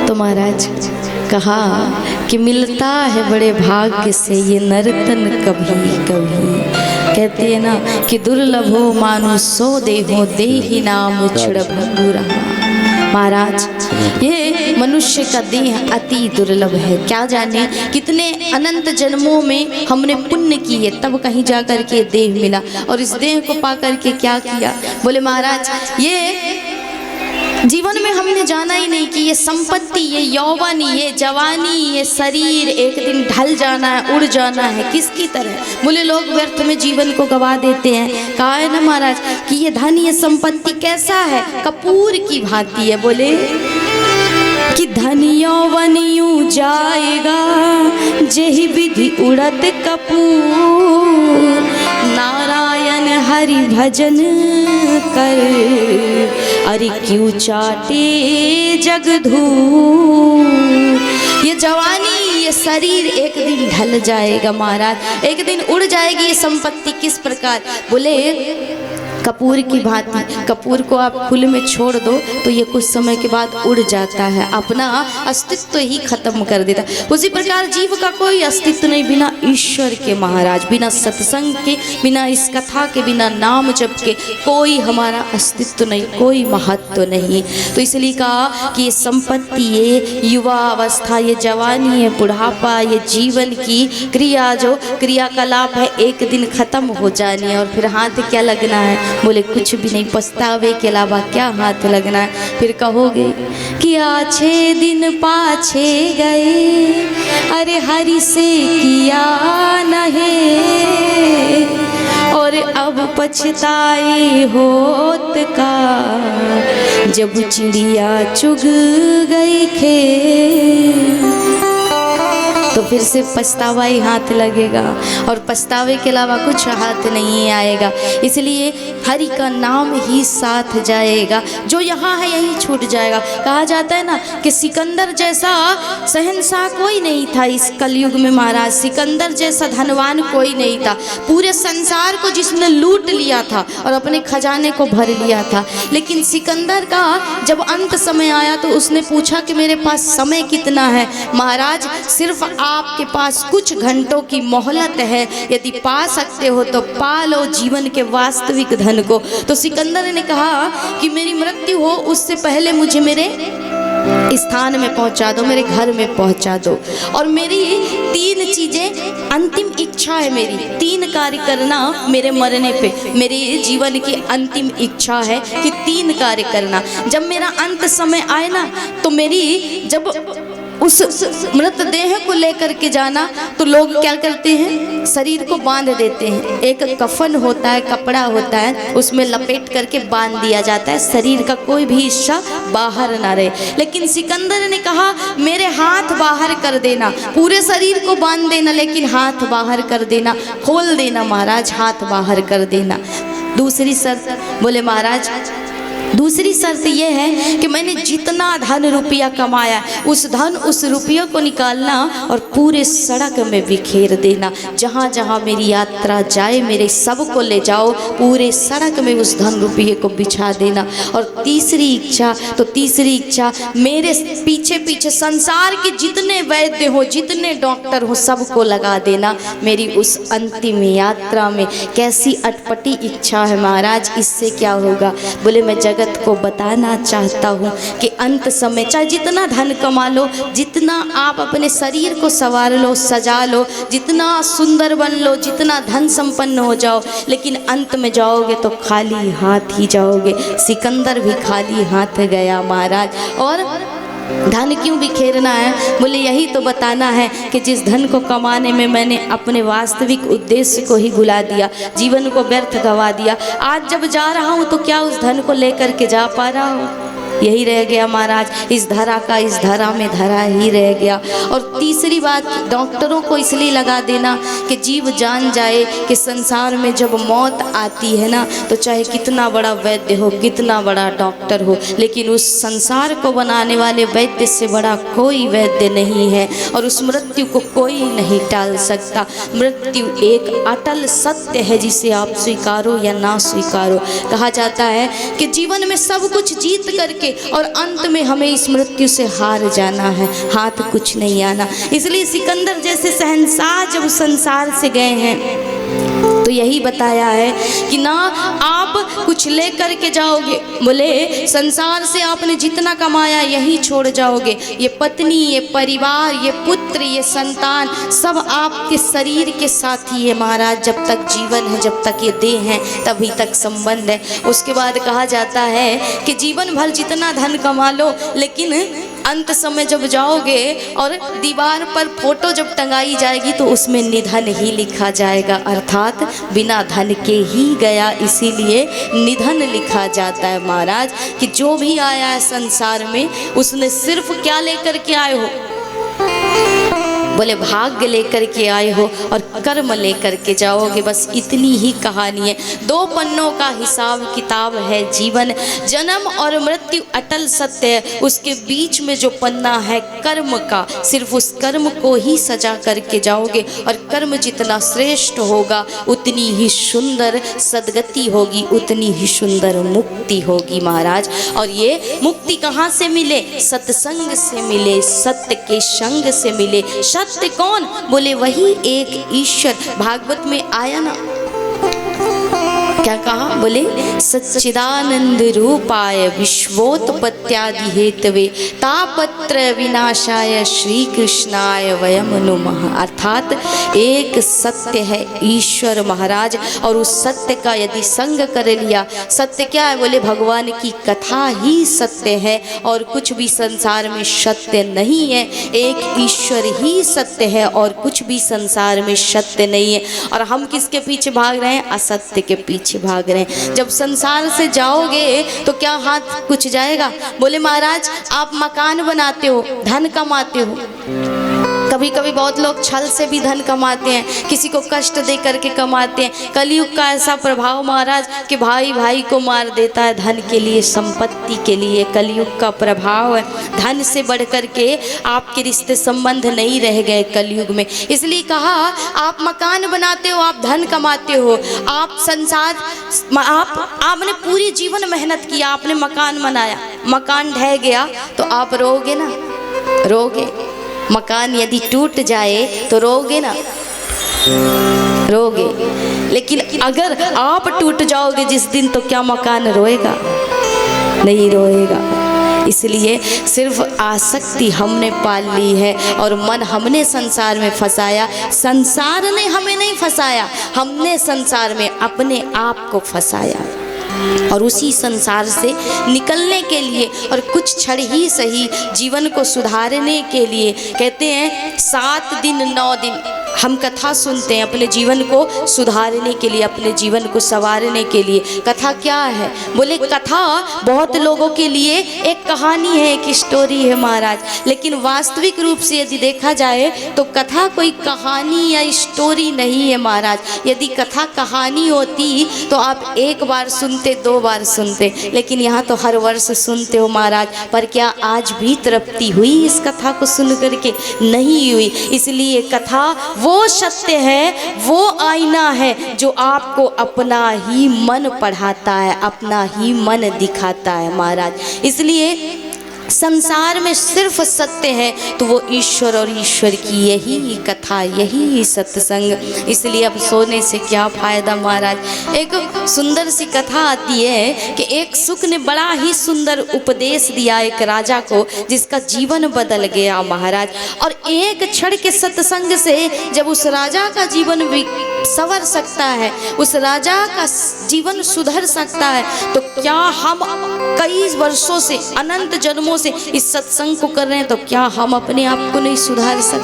तो महाराज कहा कि मिलता है बड़े भाग्य से ये नर्तन कभी कभी। कहते हैं ना कि दुर्लभ हो मानो सो देहो देहि नाम छड़ भंगुरा। महाराज ये मनुष्य का देह अति दुर्लभ है। क्या जाने कितने अनंत जन्मों में हमने पुण्य किए तब कहीं जा कर के देह मिला, और इस देह को पा करके क्या किया। बोले महाराज ये जीवन में हमने जाना ही नहीं कि ये संपत्ति, ये यौवन, ये जवानी, ये शरीर एक दिन ढल जाना है, उड़ जाना है। किसकी तरह? बोले लोग व्यर्थ में जीवन को गवा देते हैं। कहा है ना महाराज कि ये धन, ये संपत्ति कैसा है? कपूर की भांति है। बोले कि धन यौवन यूं जाएगा जेहि विधि उड़त कपूर। नारायण हरि भजन कर अरे क्यों चाटे जगधूर। ये जवानी, ये शरीर एक दिन ढल जाएगा महाराज, एक दिन उड़ जाएगी ये संपत्ति। किस प्रकार? बोले कपूर की भांति। कपूर को आप खुले में छोड़ दो तो ये कुछ समय के बाद उड़ जाता है, अपना अस्तित्व ही खत्म कर देता। उसी प्रकार जीव का कोई अस्तित्व नहीं बिना ईश्वर के महाराज, बिना सत्संग के, बिना इस कथा के, बिना नाम जप के कोई हमारा अस्तित्व नहीं, कोई महत्व नहीं। तो इसलिए कहा कि ये संपत्ति, ये युवा अवस्था, ये जवानी, ये बुढ़ापा, ये जीवन की क्रिया, जो क्रियाकलाप है एक दिन खत्म हो जानी है। और फिर हाथ क्या लगना है? बोले कुछ भी नहीं, पछतावे के अलावा क्या हाथ लगना है। फिर कहोगे कि आछे दिन पाछे गए अरे हरि से किया नहीं, और अब पछताए होत का जब चिड़िया चुग गई खेत। तो फिर से पछतावा ही हाथ लगेगा, और पछतावे के अलावा कुछ हाथ नहीं आएगा। इसलिए हरि का नाम ही साथ जाएगा, जो यहाँ है यही छूट जाएगा। कहा जाता है ना कि सिकंदर जैसा शहंशाह कोई नहीं था इस कलयुग में महाराज, सिकंदर जैसा धनवान कोई नहीं था। पूरे संसार को जिसने लूट लिया था और अपने खजाने को भर लिया था। लेकिन सिकंदर का जब अंत समय आया तो उसने पूछा कि मेरे पास समय कितना है? महाराज सिर्फ आपके पास कुछ घंटों की मोहलत है, यदि पा सकते हो तो पा लो जीवन के वास्तविक धन को। तो सिकंदर ने कहा कि मेरी मृत्यु हो उससे पहले मुझे मेरे स्थान में पहुंचा दो, मेरे घर में पहुंचा दो। और मेरी 3 चीजें अंतिम इच्छा है, मेरी 3 कार्य करना मेरे मरने पे। मेरे जीवन की अंतिम इच्छा है कि 3 कार्य करना। जब मेरा अंत समय आए ना तो मेरी जब उस मृतदेह को लेकर के जाना तो लोग क्या करते हैं? शरीर को बांध देते हैं। एक कफन होता है, कपड़ा होता है, उसमें लपेट करके बांध दिया जाता है, शरीर का कोई भी हिस्सा बाहर ना रहे। लेकिन सिकंदर ने कहा मेरे हाथ बाहर कर देना, पूरे शरीर को बांध देना लेकिन हाथ बाहर कर देना, खोल देना महाराज, हाथ बाहर कर देना। दूसरी शर्त, बोले महाराज दूसरी शर्त यह है कि मैंने जितना धन रुपया कमाया उस धन उस रुपयों को निकालना और पूरे सड़क में बिखेर देना। जहाँ जहाँ मेरी यात्रा जाए मेरे सब को ले जाओ, पूरे सड़क में उस धन रुपये को बिछा देना। और तीसरी इच्छा मेरे पीछे पीछे संसार के जितने वैद्य हो, जितने डॉक्टर हो, सबको लगा देना मेरी उस अंतिम यात्रा में। कैसी अटपटी इच्छा है महाराज, इससे क्या होगा? बोले मैं जगत को बताना चाहता हूँ कि अंत समय चाहे जितना धन कमा लो, जितना आप अपने शरीर को संवार लो, सजा लो, जितना सुंदर बन लो, जितना धन संपन्न हो जाओ, लेकिन अंत में जाओगे तो खाली हाथ ही जाओगे। सिकंदर भी खाली हाथ गया महाराज। और धन क्यों बिखेरना है? बोले यही तो बताना है कि जिस धन को कमाने में मैंने अपने वास्तविक उद्देश्य को ही भुला दिया, जीवन को व्यर्थ गवा दिया, आज जब जा रहा हूँ तो क्या उस धन को लेकर के जा पा रहा हूँ? यही रह गया महाराज, इस धरा का इस धरा में धरा ही रह गया। और तीसरी बात, डॉक्टरों को इसलिए लगा देना कि जीव जान जाए कि संसार में जब मौत आती है ना तो चाहे कितना बड़ा वैद्य हो, कितना बड़ा डॉक्टर हो, लेकिन उस संसार को बनाने वाले वैद्य से बड़ा कोई वैद्य नहीं है और उस मृत्यु को कोई नहीं टाल सकता। मृत्यु एक अटल सत्य है जिसे आप स्वीकारो या ना स्वीकारो। कहा जाता है कि जीवन में सब कुछ जीत करके करके और अंत में हमें इस मृत्यु से हार जाना है, हाथ कुछ नहीं आना। इसलिए सिकंदर जैसे शहंशाह जब संसार से गए हैं तो यही बताया है कि ना आप कुछ ले करके जाओगे, बोले संसार से आपने जितना कमाया यही छोड़ जाओगे। ये पत्नी, ये परिवार, ये पुत्र, ये संतान सब आपके शरीर के साथ ही है महाराज। जब तक जीवन है, जब तक ये देह है, तभी तक संबंध है। उसके बाद कहा जाता है कि जीवन भर जितना धन कमा लो, लेकिन अंत समय जब जाओगे और दीवार पर फोटो जब टंगाई जाएगी तो उसमें निधन ही लिखा जाएगा, अर्थात बिना धन के ही गया। इसीलिए निधन लिखा जाता है महाराज कि जो भी आया है संसार में उसने सिर्फ क्या लेकर के आए हो, बोले भाग्य लेकर के आए हो और कर्म लेकर के जाओगे। बस इतनी ही कहानी है। 2 पन्नों का हिसाब किताब है जीवन। जन्म और मृत्यु अटल सत्य है, उसके बीच में जो पन्ना है कर्म का, सिर्फ उस कर्म को ही सजा करके जाओगे और कर्म जितना श्रेष्ठ होगा उतनी ही सुंदर सद्गति होगी, उतनी ही सुंदर मुक्ति होगी महाराज। और ये मुक्ति कहाँ से मिले? सत्संग से मिले, सत्य के संग से मिले। सत्य कौन? बोले वही एक ईश्वर। भागवत में आया ना, क्या कहा? बोले सच्चिदानंद रूपाय विश्वोत्पत्त्यादि हेतवे तापत्र विनाशाय श्री कृष्णाय वयम नुमः। अर्थात एक सत्य है ईश्वर महाराज, और उस सत्य का यदि संग कर लिया, सत्य क्या है? बोले भगवान की कथा ही सत्य है और कुछ भी संसार में सत्य नहीं है। एक ईश्वर ही सत्य है और कुछ भी संसार में सत्य नहीं है। और हम किसके पीछे भाग रहे हैं? असत्य के पीछे भाग रहे हैं। जब संसार से जाओगे तो क्या हाथ कुछ जाएगा? बोले महाराज आप मकान बनाते हो, धन कमाते हो, कभी कभी बहुत लोग छल से भी धन कमाते हैं, किसी को कष्ट दे करके कमाते हैं। कलयुग का ऐसा प्रभाव महाराज कि भाई भाई को मार देता है धन के लिए, संपत्ति के लिए। कलयुग का प्रभाव है। धन से बढ़ करके आपके रिश्ते संबंध नहीं रह गए कलयुग में। इसलिए कहा आप मकान बनाते हो, आप धन कमाते हो, आप संसार, आपने पूरी जीवन मेहनत किया, आपने मकान बनाया, मकान ढह गया तो आप रोगे ना? रोगे। मकान यदि टूट जाए तो रोगे ना? रोगे। लेकिन अगर आप टूट जाओगे जिस दिन तो क्या मकान रोएगा? नहीं रोएगा। इसलिए सिर्फ आसक्ति हमने पाल ली है और मन हमने संसार में फंसाया। संसार ने हमें नहीं फंसाया, हमने संसार में अपने आप को फंसाया। और उसी संसार से निकलने के लिए और कुछ क्षण ही सही जीवन को सुधारने के लिए कहते हैं 7 दिन 9 दिन हम कथा सुनते हैं अपने जीवन को सुधारने के लिए, अपने जीवन को संवारने के लिए। कथा क्या है? बोले कथा बहुत लोगों के लिए एक कहानी है, एक स्टोरी है महाराज। लेकिन वास्तविक रूप से यदि देखा जाए तो कथा कोई कहानी या स्टोरी नहीं है महाराज। यदि कथा कहानी होती तो आप एक बार सुनते, 2 बार सुनते, लेकिन यहाँ तो हर वर्ष सुनते हो महाराज। पर क्या आज भी तृप्ति हुई इस कथा को सुन करके? नहीं हुई। इसलिए कथा वो सत्य है, वो आईना है जो आपको अपना ही मन पढ़ाता है, अपना ही मन दिखाता है महाराज। इसलिए संसार में सिर्फ सत्य है तो वो ईश्वर और ईश्वर की यही कथा, यही सत्संग। इसलिए अब सोने से क्या फायदा महाराज। एक सुंदर सी कथा आती है कि एक सुख ने बड़ा ही सुंदर उपदेश दिया एक राजा को, जिसका जीवन बदल गया महाराज। और एक क्षण के सत्संग से जब उस राजा का जीवन संवर सकता है, उस राजा का जीवन सुधर सकता है, तो क्या हम कई वर्षों से, अनंत जन्मों से इस सत्संग को कर रहे हैं, तो क्या हम अपने आप को नहीं सुधार सकते?